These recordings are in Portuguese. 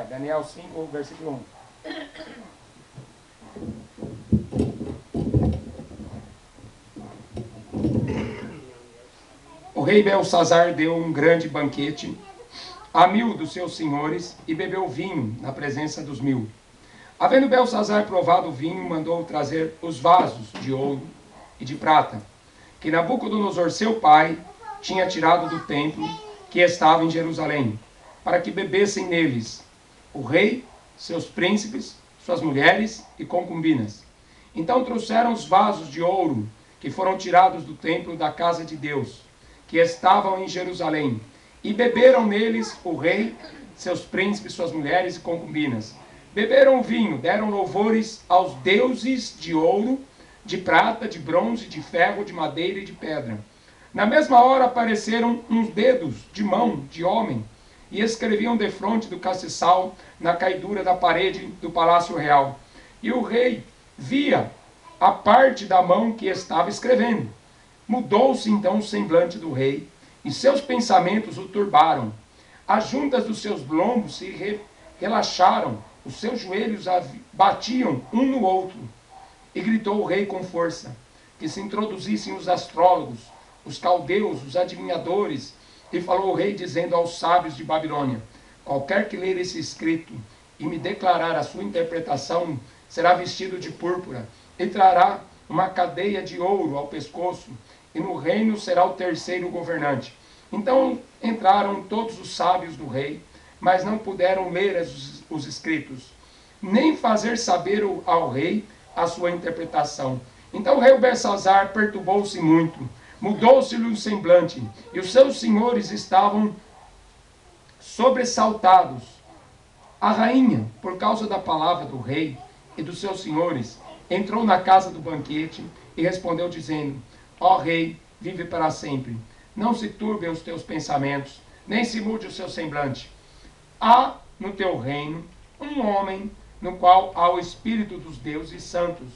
Daniel 5, versículo 1. O rei Belsazar deu um grande banquete a 1000 dos seus senhores e bebeu vinho na presença dos 1000. Havendo Belsazar provado o vinho, mandou trazer os vasos de ouro e de prata, que Nabucodonosor, seu pai, tinha tirado do templo que estava em Jerusalém, para que bebessem neles o rei, seus príncipes, suas mulheres e concubinas. Então trouxeram os vasos de ouro que foram tirados do templo da casa de Deus, que estavam em Jerusalém, e beberam neles o rei, seus príncipes, suas mulheres e concubinas. Beberam o vinho, deram louvores aos deuses de ouro, de prata, de bronze, de ferro, de madeira e de pedra. Na mesma hora apareceram uns dedos de mão de homem, e escreviam defronte do castiçal na caidura da parede do palácio real. E o rei via a parte da mão que estava escrevendo. Mudou-se então o semblante do rei, e seus pensamentos o turbaram. As juntas dos seus lombos se relaxaram, os seus joelhos batiam um no outro. E gritou o rei com força, que se introduzissem os astrólogos, os caldeus, os adivinhadores. E falou o rei dizendo aos sábios de Babilônia: qualquer que ler esse escrito e me declarar a sua interpretação, será vestido de púrpura, e trará uma cadeia de ouro ao pescoço, e no reino será o terceiro governante. Então entraram todos os sábios do rei, mas não puderam ler os escritos, nem fazer saber ao rei a sua interpretação. Então o rei Belsazar perturbou-se muito, mudou-se-lhe o semblante, e os seus senhores estavam sobressaltados. A rainha, por causa da palavra do rei e dos seus senhores, entrou na casa do banquete e respondeu dizendo: ó rei, vive para sempre. Não se turbem os teus pensamentos, nem se mude o seu semblante. Há no teu reino um homem no qual há o espírito dos deuses santos.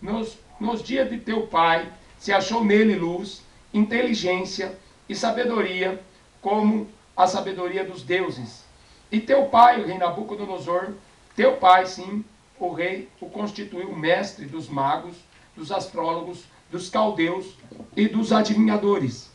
Nos dias de teu pai se achou nele luz, inteligência e sabedoria, como a sabedoria dos deuses. E teu pai, o rei Nabucodonosor, teu pai, sim, o rei, o constituiu mestre dos magos, dos astrólogos, dos caldeus e dos adivinhadores.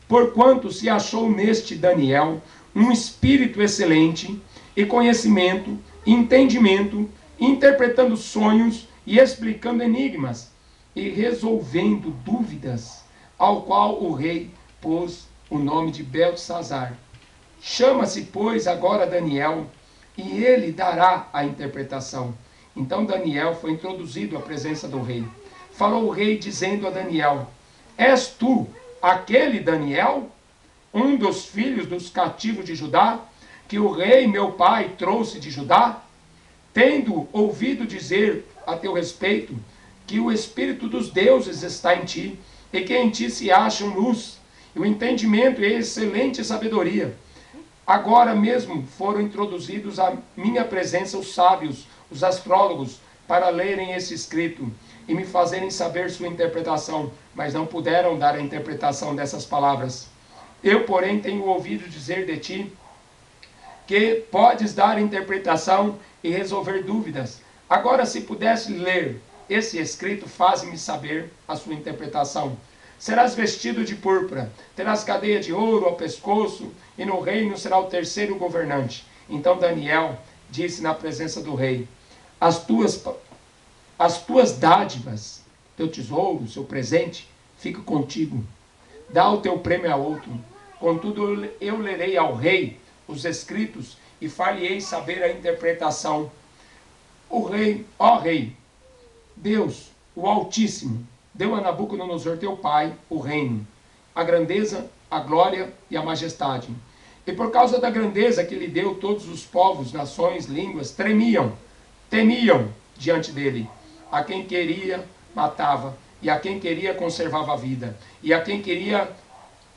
Porquanto se achou neste Daniel um espírito excelente, e conhecimento, e entendimento, interpretando sonhos e explicando enigmas, e resolvendo dúvidas, ao qual o rei pôs o nome de Beltesazar. Chama-se, pois, agora Daniel, e ele dará a interpretação. Então Daniel foi introduzido à presença do rei. Falou o rei dizendo a Daniel: és tu aquele Daniel, um dos filhos dos cativos de Judá, que o rei meu pai trouxe de Judá? Tendo ouvido dizer a teu respeito que o espírito dos deuses está em ti, e que em ti se acham luz, e o entendimento e a excelente sabedoria. Agora mesmo foram introduzidos à minha presença os sábios, os astrólogos, para lerem esse escrito e me fazerem saber sua interpretação, mas não puderam dar a interpretação dessas palavras. Eu, porém, tenho ouvido dizer de ti que podes dar interpretação e resolver dúvidas. Agora, se pudesse ler esse escrito, faze-me saber a sua interpretação. Serás vestido de púrpura, terás cadeia de ouro ao pescoço, e no reino será o terceiro governante. Então Daniel disse na presença do rei: as tuas dádivas, teu tesouro, seu presente, fica contigo. Dá o teu prêmio a outro. Contudo, eu lerei ao rei os escritos e far-lhe-ei saber a interpretação. O rei, ó rei, Deus, o Altíssimo, deu a Nabucodonosor teu pai o reino, a grandeza, a glória e a majestade. E por causa da grandeza que lhe deu, todos os povos, nações, línguas, temiam diante dele. A quem queria, matava, e a quem queria, conservava a vida, e a quem queria,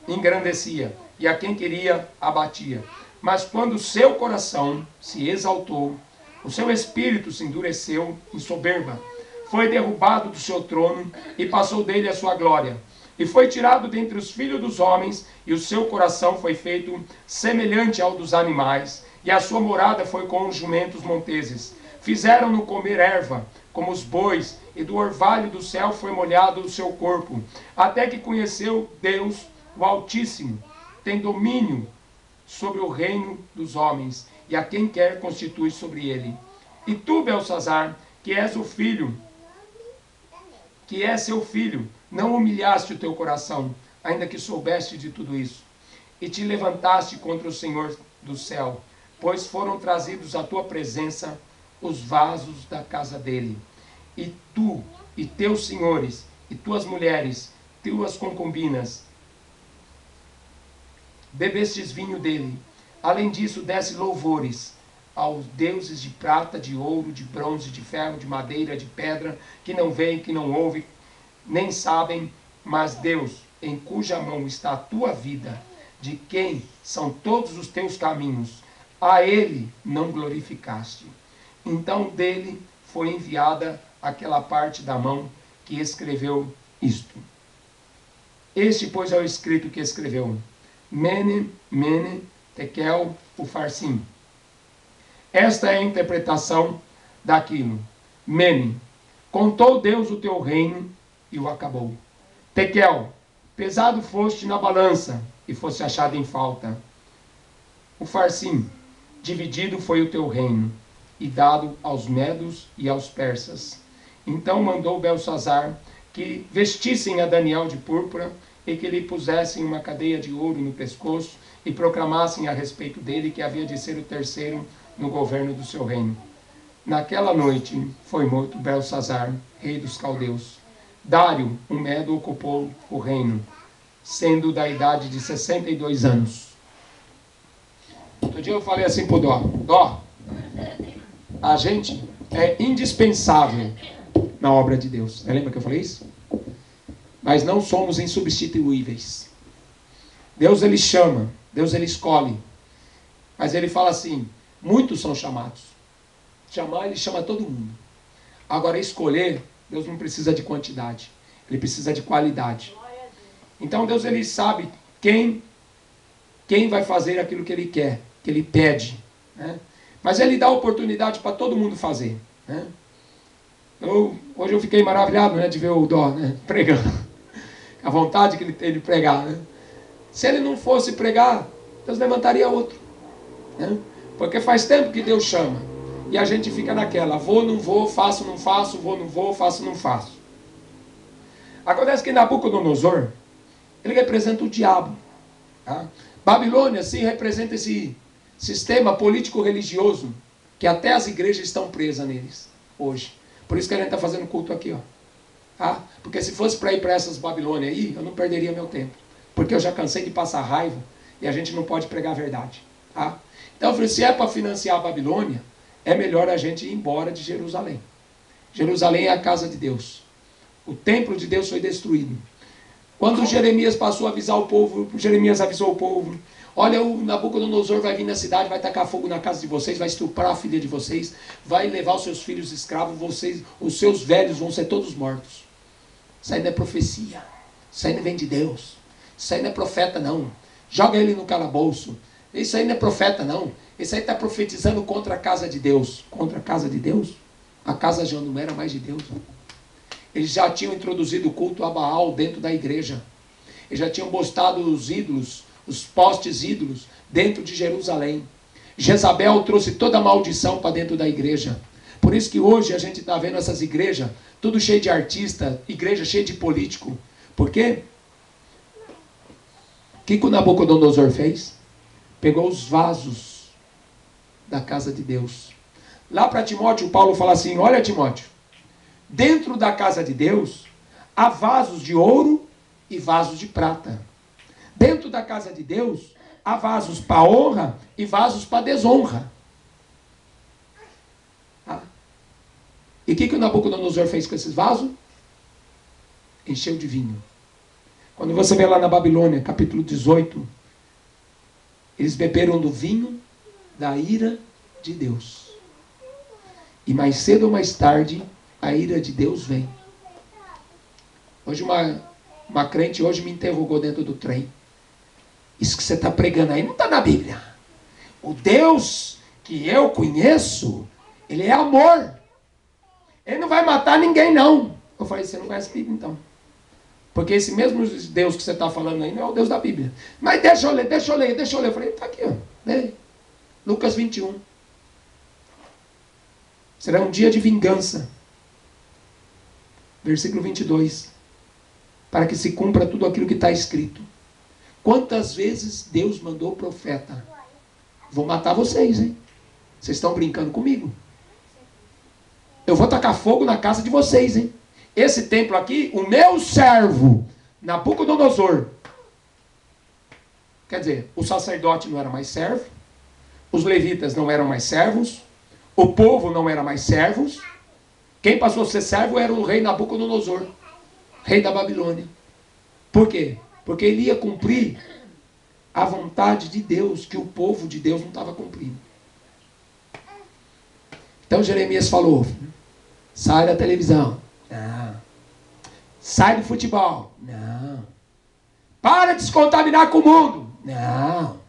engrandecia, e a quem queria, abatia. Mas quando o seu coração se exaltou, o seu espírito se endureceu em soberba, foi derrubado do seu trono e passou dele a sua glória. E foi tirado dentre os filhos dos homens, e o seu coração foi feito semelhante ao dos animais, e a sua morada foi com os jumentos monteses. Fizeram-no comer erva, como os bois, e do orvalho do céu foi molhado o seu corpo, até que conheceu Deus, o Altíssimo, tem domínio sobre o reino dos homens, e a quem quer constitui sobre ele. E tu, Belsazar, que és o filho, que é seu filho, não humilhaste o teu coração, ainda que soubeste de tudo isso, e te levantaste contra o Senhor do céu, pois foram trazidos à tua presença os vasos da casa dele. E tu, e teus senhores, e tuas mulheres, tuas concubinas, bebestes vinho dele. Além disso, desse louvores aos deuses de prata, de ouro, de bronze, de ferro, de madeira, de pedra, que não veem, que não ouvem, nem sabem, mas Deus, em cuja mão está a tua vida, de quem são todos os teus caminhos, a ele não glorificaste. Então dele foi enviada aquela parte da mão que escreveu isto. Este, pois, é o escrito que escreveu: Mene, Mene, Tekel, Ufarsim. Esta é a interpretação daquilo. Mene, contou Deus o teu reino e o acabou. Tekel, pesado foste na balança e fosse achado em falta. Ufarsim, dividido foi o teu reino e dado aos medos e aos persas. Então mandou Belsazar que vestissem a Daniel de púrpura e que lhe pusessem uma cadeia de ouro no pescoço e proclamassem a respeito dele que havia de ser o terceiro no governo do seu reino. Naquela noite foi morto Belsazar, rei dos caldeus. Dário, o Medo, ocupou o reino, sendo da idade de 62 anos. Outro dia eu falei assim pro Dó, a gente é indispensável na obra de Deus. Você lembra que eu falei isso? Mas não somos insubstituíveis. Deus, ele chama, Deus, ele escolhe. Mas ele fala assim, muitos são chamados. Chamar, ele chama todo mundo. Agora, escolher, Deus não precisa de quantidade. Ele precisa de qualidade. Então, Deus, ele sabe quem vai fazer aquilo que ele quer, que ele pede, né? Mas ele dá oportunidade para todo mundo fazer, né? Hoje eu fiquei maravilhado, né, de ver o Dó, né, pregando. A vontade que ele tem de pregar, né? Se ele não fosse pregar, Deus levantaria outro, né? Porque faz tempo que Deus chama e a gente fica naquela, vou, não vou, faço, não faço, vou, não vou, faço, não faço. Acontece que Nabucodonosor, ele representa o diabo, tá? Babilônia, sim, representa esse sistema político-religioso que até as igrejas estão presas neles hoje. Por isso que a gente está fazendo culto aqui, ó. Tá? Porque se fosse para ir para essas Babilônia aí, eu não perderia meu tempo. Porque eu já cansei de passar raiva e a gente não pode pregar a verdade. Tá? Então eu falei, se é para financiar a Babilônia, é melhor a gente ir embora de Jerusalém. Jerusalém é a casa de Deus. O templo de Deus foi destruído. Quando Jeremias passou a avisar o povo, Jeremias avisou o povo, olha, o Nabucodonosor vai vir na cidade, vai tacar fogo na casa de vocês, vai estuprar a filha de vocês, vai levar os seus filhos escravos, vocês, os seus velhos vão ser todos mortos. Isso aí não é profecia. Isso aí não vem de Deus. Isso aí não é profeta, não. Joga ele no calabouço. Isso aí não é profeta, não. Isso aí está profetizando contra a casa de Deus. Contra a casa de Deus? A casa já não era mais de Deus. Eles já tinham introduzido o culto a Baal dentro da igreja. Eles já tinham botado os ídolos, os postes ídolos, dentro de Jerusalém. Jezabel trouxe toda a maldição para dentro da igreja. Por isso que hoje a gente está vendo essas igrejas, tudo cheio de artista, igreja cheia de político. Por quê? O que o Nabucodonosor fez? Pegou os vasos da casa de Deus. Lá para Timóteo, Paulo fala assim, olha Timóteo, dentro da casa de Deus, há vasos de ouro e vasos de prata. Dentro da casa de Deus, há vasos para honra e vasos para desonra. Ah. E o que o Nabucodonosor fez com esses vasos? Encheu de vinho. Quando você vê lá na Babilônia, capítulo 18, eles beberam do vinho da ira de Deus. E mais cedo ou mais tarde, a ira de Deus vem. Hoje uma crente hoje me interrogou dentro do trem. Isso que você está pregando aí não está na Bíblia. O Deus que eu conheço, ele é amor. Ele não vai matar ninguém, não. Eu falei, você não conhece a Bíblia, então. Porque esse mesmo Deus que você está falando aí não é o Deus da Bíblia. Mas deixa eu ler. Eu falei, está aqui, ó. Lê. Lucas 21. Será um dia de vingança. Versículo 22. Para que se cumpra tudo aquilo que está escrito. Quantas vezes Deus mandou o profeta? Vou matar vocês, hein? Vocês estão brincando comigo? Eu vou tacar fogo na casa de vocês, hein? Esse templo aqui, o meu servo, Nabucodonosor. Quer dizer, o sacerdote não era mais servo, os levitas não eram mais servos, o povo não era mais servos. Quem passou a ser servo era o rei Nabucodonosor, rei da Babilônia. Por quê? Porque ele ia cumprir a vontade de Deus, que o povo de Deus não estava cumprindo. Então Jeremias falou, sai da televisão. Não. Sai do futebol. Não. Para de se contaminar com o mundo. Não.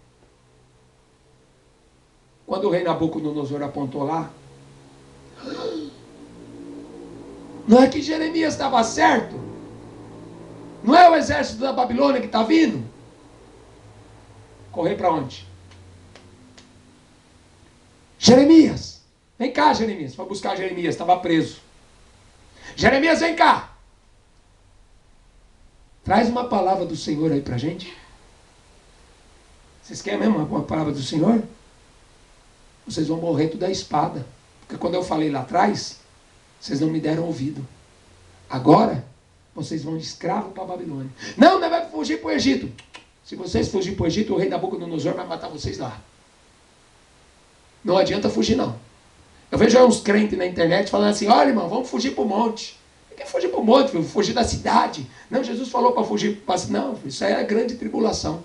Quando o rei Nabucodonosor apontou lá, não é que Jeremias estava certo? Não é o exército da Babilônia que está vindo? Correr para onde? Jeremias. Vem cá, Jeremias. Foi buscar Jeremias, estava preso. Jeremias, vem cá. Traz uma palavra do Senhor aí para a gente. Vocês querem mesmo uma palavra do Senhor? Vocês vão morrer tudo da espada. Porque quando eu falei lá atrás, vocês não me deram ouvido. Agora, vocês vão de escravo para a Babilônia. Não, não vai fugir para o Egito. Se vocês fugirem para o Egito, o rei Nabucodonosor vai matar vocês lá. Não adianta fugir, não. Eu vejo uns crentes na internet falando assim, olha, irmão, vamos fugir para o monte. Não quer fugir para o monte, filho, fugir da cidade. Não, Jesus falou para fugir para... Não, isso aí é a grande tribulação.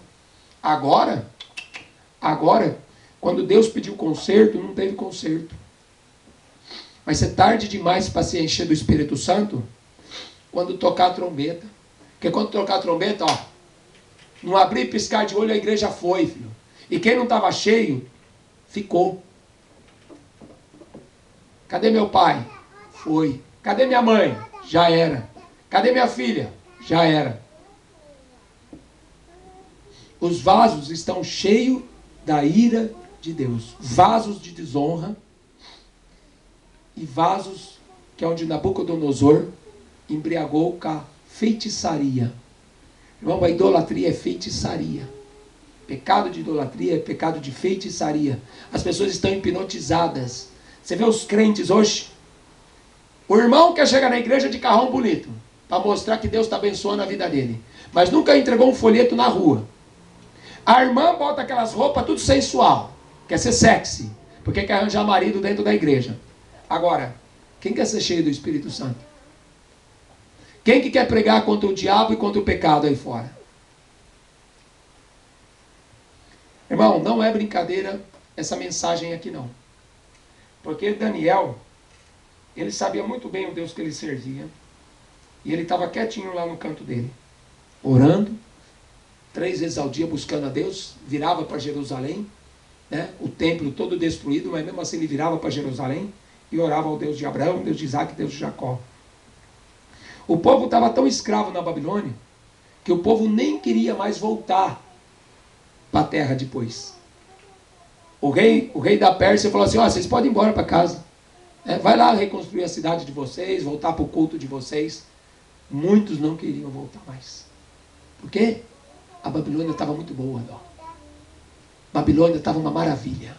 Agora, quando Deus pediu conserto, não teve conserto. Vai ser tarde demais para se encher do Espírito Santo quando tocar a trombeta. Porque quando tocar a trombeta, ó, não abrir e piscar de olho, a igreja foi, filho. E quem não estava cheio, ficou. Cadê meu pai? Foi. Cadê minha mãe? Já era. Cadê minha filha? Já era. Os vasos estão cheios da ira de Deus. Vasos de desonra. E vasos que é onde Nabucodonosor embriagou com a feitiçaria. Irmão, a idolatria é feitiçaria. Pecado de idolatria é pecado de feitiçaria. As pessoas estão hipnotizadas. Você vê os crentes hoje? O irmão quer chegar na igreja de carrão bonito, para mostrar que Deus está abençoando a vida dele. Mas nunca entregou um folheto na rua. A irmã bota aquelas roupas tudo sensual. Quer ser sexy. Porque quer arranjar marido dentro da igreja. Agora, quem quer ser cheio do Espírito Santo? Quem que quer pregar contra o diabo e contra o pecado aí fora? Irmão, não é brincadeira essa mensagem aqui não. Porque Daniel, ele sabia muito bem o Deus que ele servia. E ele estava quietinho lá no canto dele. Orando. 3 vezes ao dia buscando a Deus. Virava para Jerusalém. Né? O templo todo destruído, mas mesmo assim ele virava para Jerusalém. E orava ao Deus de Abraão, Deus de Isaac, Deus de Jacó. O povo estava tão escravo na Babilônia que o povo nem queria mais voltar para a terra depois. O rei da Pérsia falou assim, vocês podem ir embora para casa. Vai lá reconstruir a cidade de vocês, voltar para o culto de vocês. Muitos não queriam voltar mais. Por quê? A Babilônia estava muito boa. Ó. Babilônia estava uma maravilha.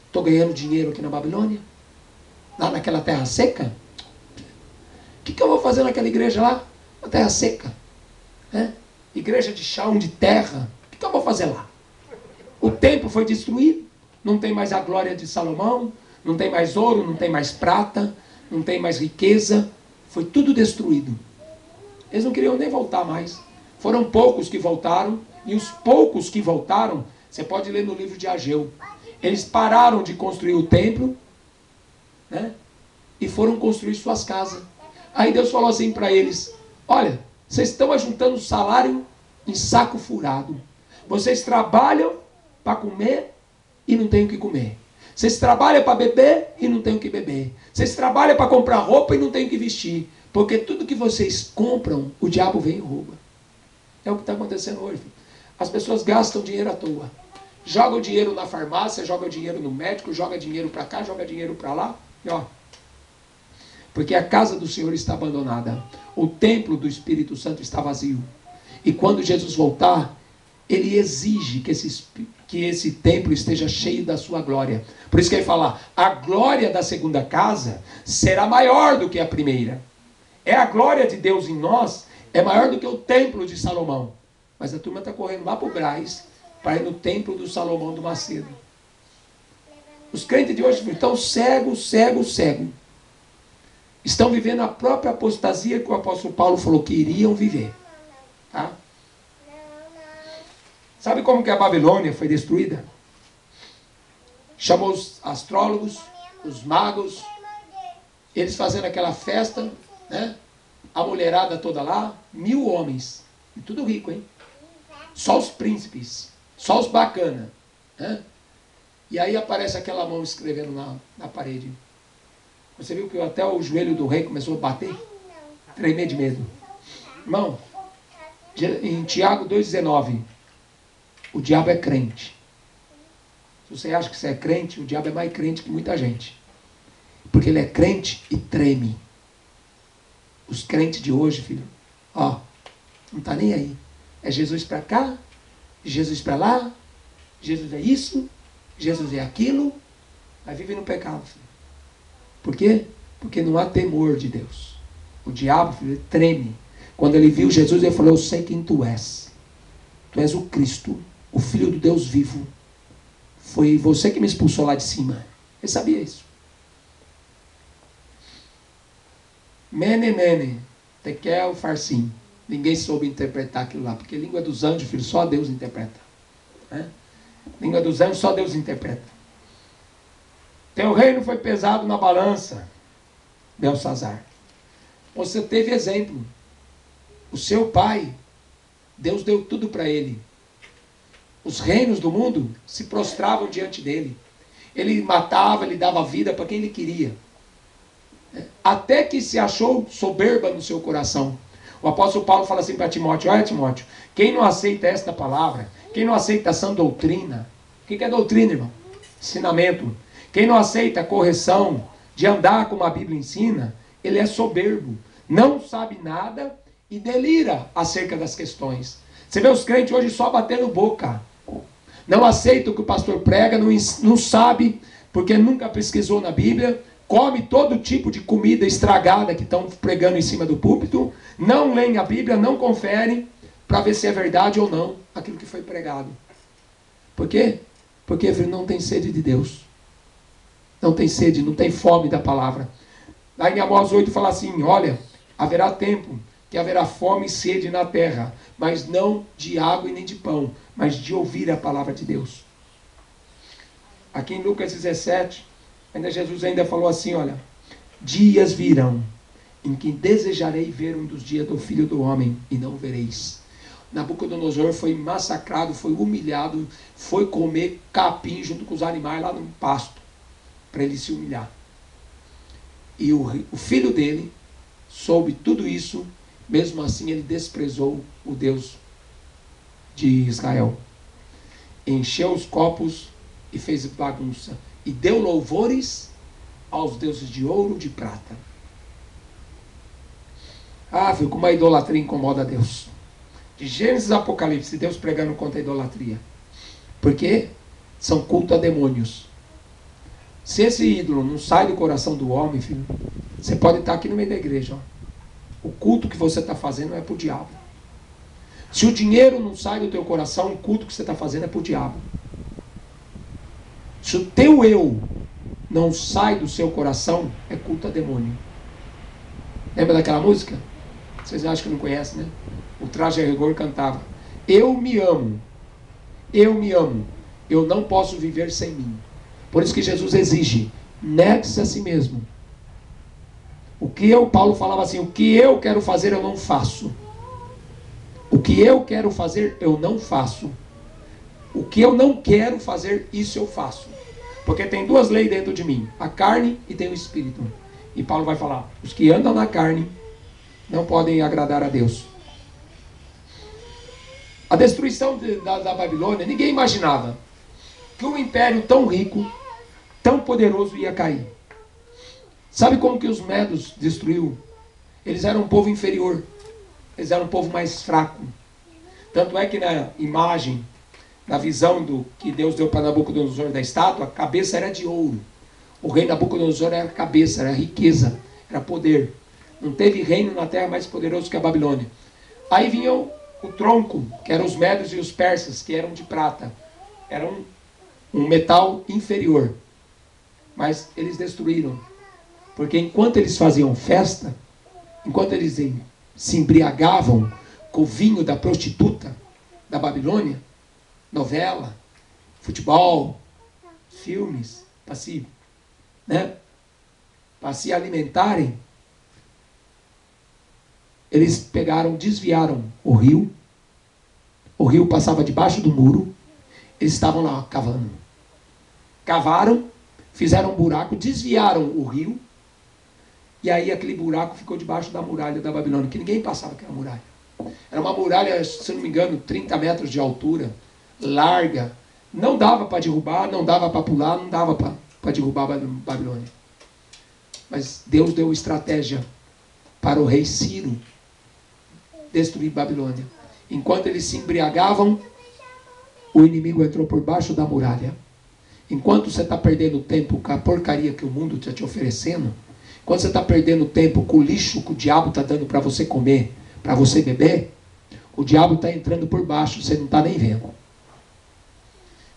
Estou ganhando dinheiro aqui na Babilônia. Lá naquela terra seca. O que eu vou fazer naquela igreja lá? Uma terra seca. Igreja de chão, de terra. O que eu vou fazer lá? O templo foi destruído. Não tem mais a glória de Salomão. Não tem mais ouro, não tem mais prata. Não tem mais riqueza. Foi tudo destruído. Eles não queriam nem voltar mais. Foram poucos que voltaram. E os poucos que voltaram, você pode ler no livro de Ageu. Eles pararam de construir o templo. E foram construir suas casas. Aí Deus falou assim para eles, olha, vocês estão ajuntando salário em saco furado. Vocês trabalham para comer e não tem o que comer. Vocês trabalham para beber e não tem o que beber. Vocês trabalham para comprar roupa e não tem o que vestir. Porque tudo que vocês compram, o diabo vem e rouba. É o que está acontecendo hoje. As pessoas gastam dinheiro à toa. Jogam dinheiro na farmácia, jogam dinheiro no médico, jogam dinheiro para cá, jogam dinheiro para lá. E ó, porque a casa do Senhor está abandonada. O templo do Espírito Santo está vazio. E quando Jesus voltar, ele exige que esse templo esteja cheio da sua glória. Por isso que ele fala, a glória da segunda casa será maior do que a primeira. É a glória de Deus em nós, é maior do que o templo de Salomão. Mas a turma está correndo lá para o Brás, para ir no templo do Salomão do Macedo. Os crentes de hoje estão cegos. Estão vivendo a própria apostasia que o apóstolo Paulo falou que iriam viver. Tá? Sabe como que a Babilônia foi destruída? Chamou os astrólogos, os magos, eles fazendo aquela festa, né? A mulherada toda lá, 1000 homens, e tudo rico, hein? Só os príncipes, só os bacana, né? E aí aparece aquela mão escrevendo na parede. Você viu que até o joelho do rei começou a bater? Tremer de medo. Irmão, em Tiago 2,19, o diabo é crente. Se você acha que você é crente, o diabo é mais crente que muita gente. Porque ele é crente e treme. Os crentes de hoje, filho, ó, não está nem aí. É Jesus para cá, Jesus para lá, Jesus é isso, Jesus é aquilo, aí vive no pecado, filho. Por quê? Porque não há temor de Deus. O diabo, filho, ele treme. Quando ele viu Jesus, ele falou, eu sei quem tu és. Tu és o Cristo, o Filho do Deus vivo. Foi você que me expulsou lá de cima. Ele sabia isso. Mene, tekel, farsim. Ninguém soube interpretar aquilo lá, porque língua dos anjos, filho, só Deus interpreta. Né? Língua dos anjos, só Deus interpreta. Teu reino foi pesado na balança, Belsazar. Você teve exemplo. O seu pai, Deus deu tudo para ele. Os reinos do mundo se prostravam diante dele. Ele matava, ele dava vida para quem ele queria. Até que se achou soberba no seu coração. O apóstolo Paulo fala assim para Timóteo, olha Timóteo, quem não aceita esta palavra, quem não aceita essa doutrina, o que é doutrina, irmão? Ensinamento. Quem não aceita a correção de andar como a Bíblia ensina, ele é soberbo, não sabe nada e delira acerca das questões. Você vê os crentes hoje só batendo boca. Não aceita o que o pastor prega, não sabe, porque nunca pesquisou na Bíblia, come todo tipo de comida estragada que estão pregando em cima do púlpito, não leem a Bíblia, não conferem para ver se é verdade ou não aquilo que foi pregado. Por quê? Porque não tem sede de Deus. Não tem sede, não tem fome da palavra. Lá em Amós 8 fala assim, olha, haverá tempo que haverá fome e sede na terra, mas não de água e nem de pão, mas de ouvir a palavra de Deus. Aqui em Lucas 17, Jesus ainda falou assim, olha, dias virão em que desejarei ver um dos dias do Filho do Homem e não vereis. Nabucodonosor foi massacrado, foi humilhado, foi comer capim junto com os animais lá no pasto, para ele se humilhar. E o filho dele soube tudo isso, mesmo assim ele desprezou o Deus de Israel. Encheu os copos e fez bagunça. E deu louvores aos deuses de ouro e de prata. Ah, viu, como a idolatria incomoda a Deus. De Gênesis a Apocalipse, Deus pregando contra a idolatria. Porque são culto a demônios. Se esse ídolo não sai do coração do homem, filho, você pode estar aqui no meio da igreja. Ó. O culto que você está fazendo é para o diabo. Se o dinheiro não sai do teu coração, o culto que você está fazendo é para o diabo. Se o teu eu não sai do seu coração, é culto a demônio. Lembra daquela música? Vocês acham que não conhecem, né? O Traje a Rigor cantava, eu me amo, eu não posso viver sem mim. Por isso que Jesus exige, negue-se a si mesmo. Paulo falava assim, o que eu quero fazer eu não faço. O que eu quero fazer eu não faço. O que eu não quero fazer, isso eu faço. Porque tem duas leis dentro de mim, a carne e tem o espírito. E Paulo vai falar, os que andam na carne não podem agradar a Deus. A destruição da Babilônia, ninguém imaginava que um império tão rico, tão poderoso ia cair. Sabe como que os medos destruiu? Eles eram um povo inferior. Eles eram um povo mais fraco. Tanto é que na imagem, na visão do que Deus deu para Nabucodonosor da estátua, a cabeça era de ouro. O rei Nabucodonosor era cabeça, era riqueza, era poder. Não teve reino na terra mais poderoso que a Babilônia. Aí vinha o tronco, que eram os medos e os persas, que eram de prata. Era um metal inferior. Mas eles destruíram. Porque enquanto eles faziam festa, enquanto eles se embriagavam com o vinho da prostituta da Babilônia, novela, futebol, filmes, para se alimentarem, eles desviaram o rio passava debaixo do muro, eles estavam lá cavando. Cavaram, fizeram um buraco, desviaram o rio, e aí aquele buraco ficou debaixo da muralha da Babilônia, que ninguém passava aquela muralha. Era uma muralha, se não me engano, 30 metros de altura, larga. Não dava para derrubar, não dava para pular, não dava para derrubar a Babilônia. Mas Deus deu estratégia para o rei Ciro destruir Babilônia. Enquanto eles se embriagavam, o inimigo entrou por baixo da muralha. Enquanto você está perdendo tempo com a porcaria que o mundo está te oferecendo, enquanto você está perdendo tempo com o lixo que o diabo está dando para você comer, para você beber, o diabo está entrando por baixo, você não está nem vendo.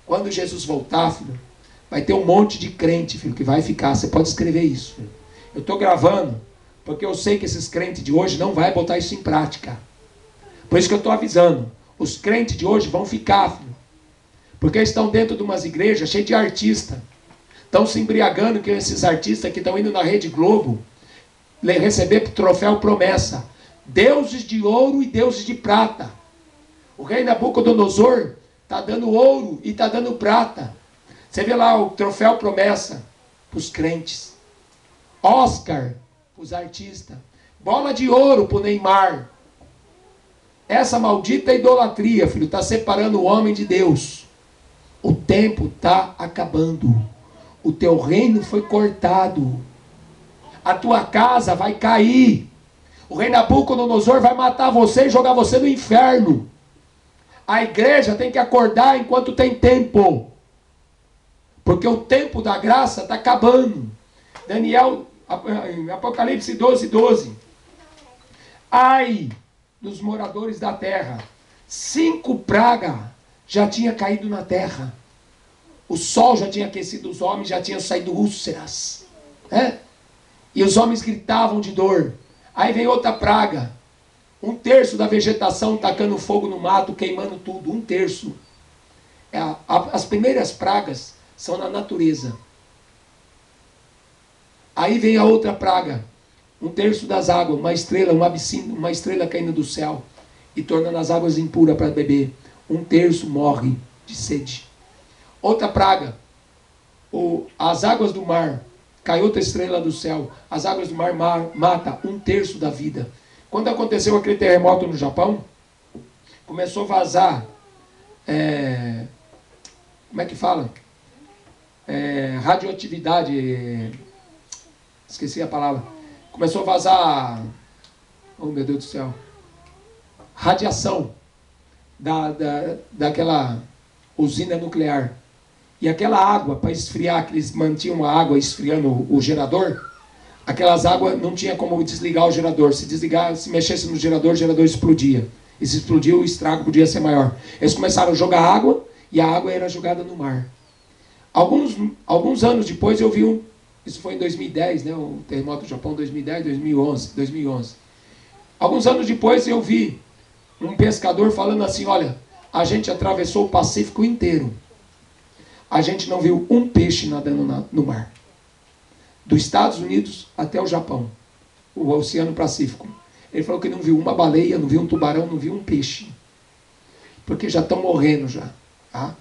Quando Jesus voltar, filho, vai ter um monte de crente, filho, que vai ficar. Você pode escrever isso, filho. Eu estou gravando, porque eu sei que esses crentes de hoje não vão botar isso em prática. Por isso que eu estou avisando. Os crentes de hoje vão ficar, filho. Porque eles estão dentro de umas igrejas cheias de artistas. Estão se embriagando com esses artistas que estão indo na Rede Globo receber troféu promessa. Deuses de ouro e deuses de prata. O rei Nabucodonosor está dando ouro e está dando prata. Você vê lá o troféu promessa para os crentes. Oscar para os artistas. Bola de ouro para o Neymar. Essa maldita idolatria, filho, está separando o homem de Deus. O tempo está acabando. O teu reino foi cortado. A tua casa vai cair. O rei Nabucodonosor vai matar você e jogar você no inferno. A igreja tem que acordar enquanto tem tempo. Porque o tempo da graça está acabando. Apocalipse 12:12. Ai dos moradores da terra. 5 pragas já tinha caído na terra. O sol já tinha aquecido os homens, já tinham saído úlceras. E os homens gritavam de dor. Aí vem outra praga. 1/3 da vegetação tacando fogo no mato, queimando tudo. 1/3. As primeiras pragas são na natureza. Aí vem a outra praga. 1/3 das águas, uma estrela, uma estrela caindo do céu e tornando as águas impuras para beber. 1/3 morre de sede. Outra praga. As águas do mar. Cai outra estrela do céu. As águas do mar mata 1/3 da vida. Quando aconteceu aquele terremoto no Japão, começou a vazar. Como é que fala? Radioatividade. Esqueci a palavra. Começou a vazar. Oh, meu Deus do céu. Radiação daquela usina nuclear. E aquela água, para esfriar, que eles mantinham a água esfriando o gerador, aquelas águas não tinha como desligar o gerador. Se mexesse no gerador, o gerador explodia. E se explodiu, o estrago podia ser maior. Eles começaram a jogar água, e a água era jogada no mar. Alguns anos depois eu vi isso foi em 2010, né? O terremoto do Japão, 2010, 2011. Alguns anos depois eu vi um pescador falando assim, olha, a gente atravessou o Pacífico inteiro. A gente não viu um peixe nadando no mar. Dos Estados Unidos até o Japão. O Oceano Pacífico. Ele falou que não viu uma baleia, não viu um tubarão, não viu um peixe. Porque já estão morrendo já. Tá?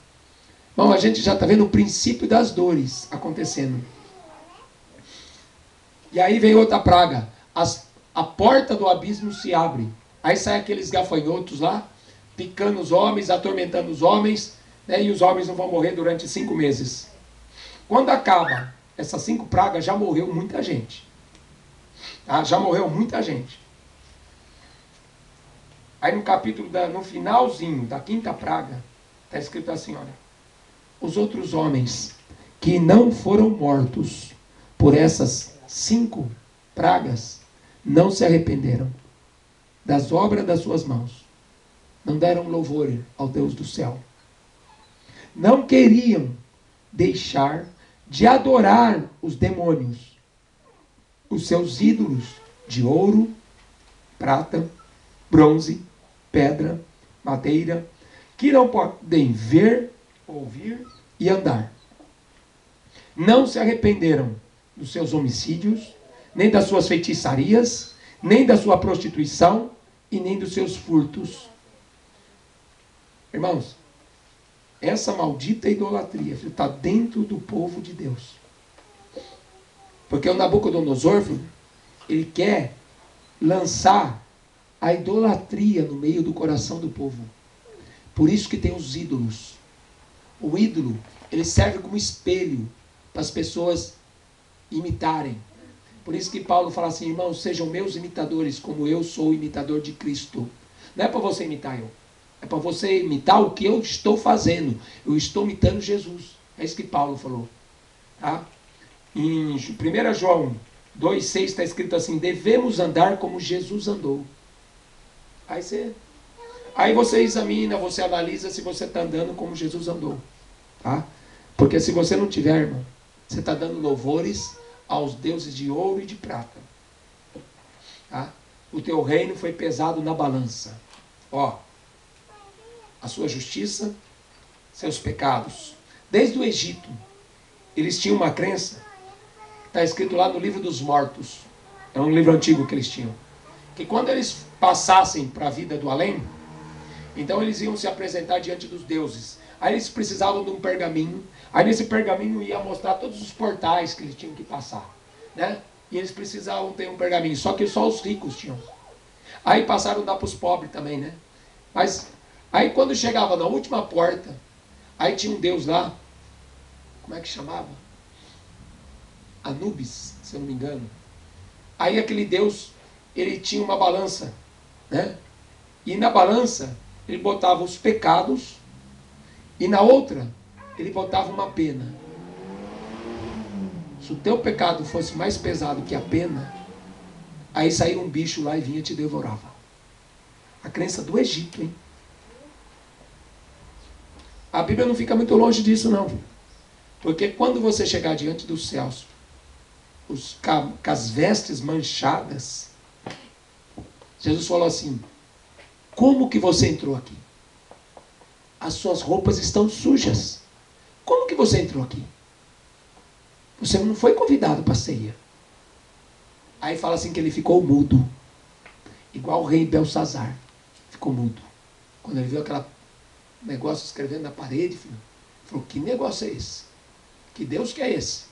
Bom, a gente já está vendo o princípio das dores acontecendo. E aí vem outra praga. A porta do abismo se abre. Aí saem aqueles gafanhotos lá, picando os homens, atormentando os homens, né, e os homens não vão morrer durante 5 meses. Quando acaba essas 5 pragas, já morreu muita gente. Tá? Já morreu muita gente. Aí no capítulo, no finalzinho da 5ª praga, está escrito assim, olha. Os outros homens que não foram mortos por essas 5 pragas, não se arrependeram das obras das suas mãos. Não deram louvor ao Deus do céu. Não queriam deixar de adorar os demônios, os seus ídolos de ouro, prata, bronze, pedra, madeira, que não podem ver, ouvir e andar. Não se arrependeram dos seus homicídios, nem das suas feitiçarias, nem da sua prostituição e nem dos seus furtos. Irmãos, essa maldita idolatria está dentro do povo de Deus. Porque o Nabucodonosor, ele quer lançar a idolatria no meio do coração do povo. Por isso que tem os ídolos. O ídolo, ele serve como espelho para as pessoas imitarem. Por isso que Paulo fala assim, irmãos, sejam meus imitadores, como eu sou imitador de Cristo. Não é para você imitar eu. É para você imitar o que eu estou fazendo. Eu estou imitando Jesus. É isso que Paulo falou. Tá? Em 1 João 2,6 está escrito assim, devemos andar como Jesus andou. Aí você examina, você analisa se você está andando como Jesus andou. Tá? Porque se você não tiver, irmão, você está dando louvores aos deuses de ouro e de prata. Tá? O teu reino foi pesado na balança. Ó, a sua justiça, seus pecados. Desde o Egito, eles tinham uma crença, está escrito lá no livro dos mortos, é um livro antigo que eles tinham, que quando eles passassem para a vida do além, então eles iam se apresentar diante dos deuses. Aí eles precisavam de um pergaminho. Aí nesse pergaminho ia mostrar todos os portais que eles tinham que passar. Né? E eles precisavam ter um pergaminho. Só que só os ricos tinham. Aí passaram a dar para os pobres também, né? Mas aí quando chegava na última porta, aí tinha um deus lá. Como é que chamava? Anubis, se eu não me engano. Aí aquele deus, ele tinha uma balança. Né? E na balança, ele botava os pecados. E na outra, ele botava uma pena. Se o teu pecado fosse mais pesado que a pena, aí saía um bicho lá e vinha e te devorava. A crença do Egito, hein? A Bíblia não fica muito longe disso, não. Porque quando você chegar diante dos céus, com as vestes manchadas, Jesus falou assim, como que você entrou aqui? As suas roupas estão sujas. Como que você entrou aqui? Você não foi convidado para a ceia. Aí fala assim que ele ficou mudo. Igual o rei Belsazar. Ficou mudo. Quando ele viu aquele negócio escrevendo na parede, filho, falou, que negócio é esse? Que Deus que é esse?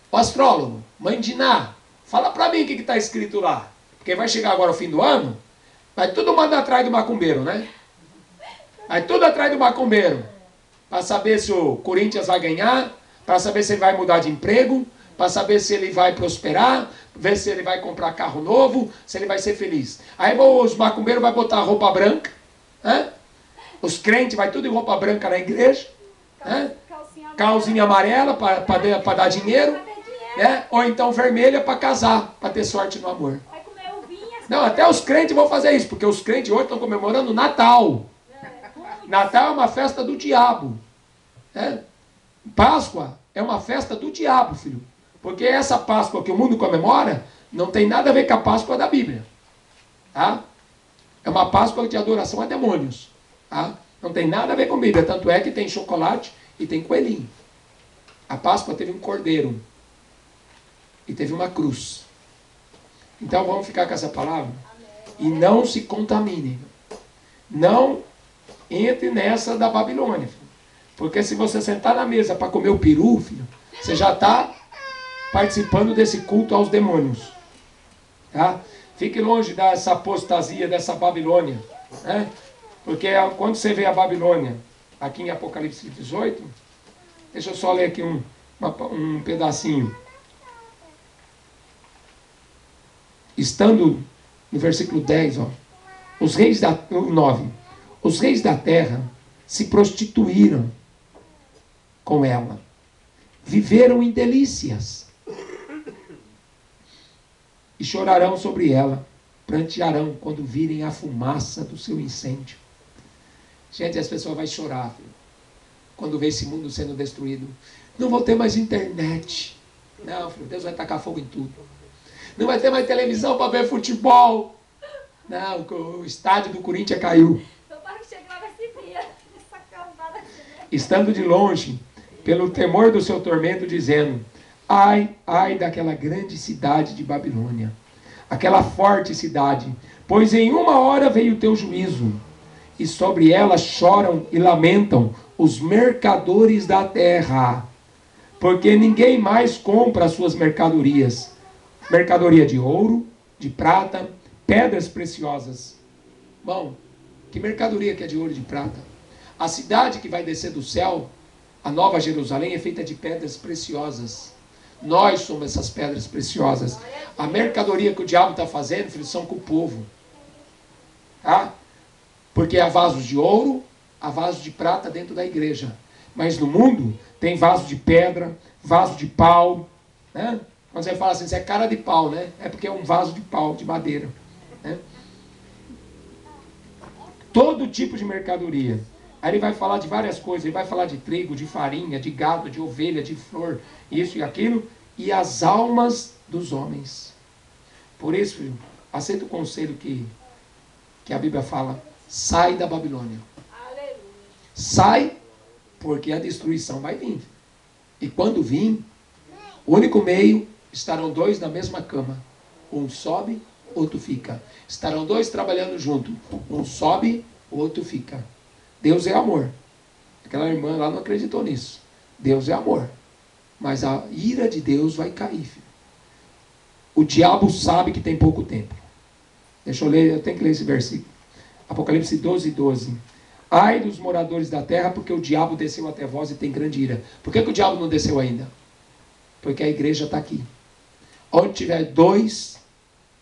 O astrólogo, mãe de Ná, fala para mim o que está escrito lá. Porque vai chegar agora o fim do ano, vai todo mundo atrás do macumbeiro, né? Vai tudo atrás do macumbeiro. Para saber se o Corinthians vai ganhar, para saber se ele vai mudar de emprego, para saber se ele vai prosperar, ver se ele vai comprar carro novo, se ele vai ser feliz. Aí os macumbeiros vão botar roupa branca, né? Os crentes vai tudo em roupa branca na igreja, né? Calcinha amarela para dar dinheiro, né? Ou então vermelha para casar, para ter sorte no amor. Não, até os crentes vão fazer isso, porque os crentes hoje estão comemorando Natal. Natal é uma festa do diabo. Né? Páscoa é uma festa do diabo, filho. Porque essa Páscoa que o mundo comemora não tem nada a ver com a Páscoa da Bíblia. Tá? É uma Páscoa de adoração a demônios. Tá? Não tem nada a ver com a Bíblia. Tanto é que tem chocolate e tem coelhinho. A Páscoa teve um cordeiro. E teve uma cruz. Então vamos ficar com essa palavra. E não se contaminem. Não entre nessa da Babilônia. Porque se você sentar na mesa para comer o peru, filho, você já está participando desse culto aos demônios. Tá? Fique longe dessa apostasia, dessa Babilônia. Né? Porque quando você vê a Babilônia, aqui em Apocalipse 18, deixa eu só ler aqui um pedacinho. Estando no versículo 10, ó, os reis da 9, os reis da terra se prostituíram com ela, viveram em delícias, e chorarão sobre ela, prantearão quando virem a fumaça do seu incêndio. Gente, as pessoas vão chorar, filho, quando vê esse mundo sendo destruído. Não vou ter mais internet. Não, filho, Deus vai tacar fogo em tudo. Não vai ter mais televisão para ver futebol. Não, o estádio do Corinthians caiu. Estando de longe, pelo temor do seu tormento, dizendo: ai, ai daquela grande cidade de Babilônia, aquela forte cidade, pois em uma hora veio o teu juízo, e sobre ela choram e lamentam os mercadores da terra, porque ninguém mais compra as suas mercadorias, mercadoria de ouro, de prata, pedras preciosas. Bom, que mercadoria que é de ouro e de prata? A cidade que vai descer do céu, a Nova Jerusalém, é feita de pedras preciosas. Nós somos essas pedras preciosas. A mercadoria que o diabo está fazendo, filhos, são com o povo. Tá? Porque há vasos de ouro, há vasos de prata dentro da igreja. Mas no mundo tem vaso de pedra, vaso de pau. Né? Quando você fala assim, isso é cara de pau, né? É porque é um vaso de pau, de madeira. Né? Todo tipo de mercadoria. Aí ele vai falar de várias coisas. Ele vai falar de trigo, de farinha, de gado, de ovelha, de flor, isso e aquilo. E as almas dos homens. Por isso, filho, aceita o conselho que a Bíblia fala. Sai da Babilônia. Aleluia. Sai, porque a destruição vai vir. E quando vir, o único meio, estarão dois na mesma cama. Um sobe, outro fica. Estarão dois trabalhando junto. Um sobe, o outro fica. Deus é amor. Aquela irmã lá não acreditou nisso. Deus é amor. Mas a ira de Deus vai cair, filho. O diabo sabe que tem pouco tempo. Deixa eu ler, eu tenho que ler esse versículo. Apocalipse 12, 12. Ai dos moradores da terra, porque o diabo desceu até vós e tem grande ira. Por que o diabo não desceu ainda? Porque a igreja está aqui. Onde tiver 2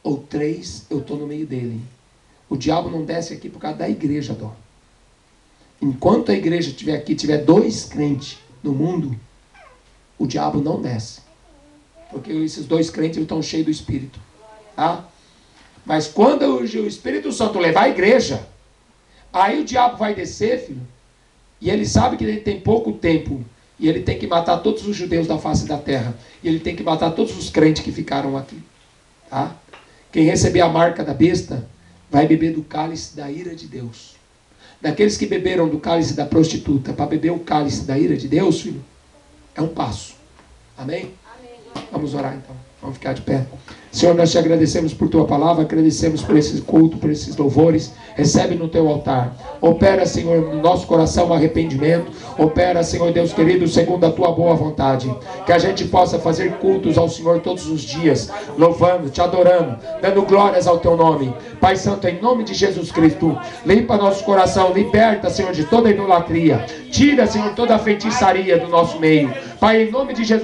ou 3, eu estou no meio dele. O diabo não desce aqui por causa da igreja, dó. Enquanto a igreja estiver aqui, tiver 2 crentes no mundo, o diabo não desce. Porque esses 2 crentes estão cheios do Espírito. Tá? Mas quando o Espírito Santo levar a igreja, aí o diabo vai descer, filho, e ele sabe que ele tem pouco tempo, e ele tem que matar todos os judeus da face da terra, e ele tem que matar todos os crentes que ficaram aqui. Tá? Quem receber a marca da besta, vai beber do cálice da ira de Deus. Daqueles que beberam do cálice da prostituta, para beber o cálice da ira de Deus, filho, é um passo. Amém? Amém. Vamos orar então. Vamos ficar de pé. Senhor, nós te agradecemos por tua palavra, agradecemos por esse culto, por esses louvores. Recebe no teu altar. Opera, Senhor, no nosso coração o arrependimento. Opera, Senhor Deus querido, segundo a tua boa vontade. Que a gente possa fazer cultos ao Senhor todos os dias, louvando, te adorando, dando glórias ao teu nome. Pai Santo, em nome de Jesus Cristo, limpa nosso coração, liberta, Senhor, de toda idolatria. Tira, Senhor, toda a feitiçaria do nosso meio. Pai, em nome de Jesus.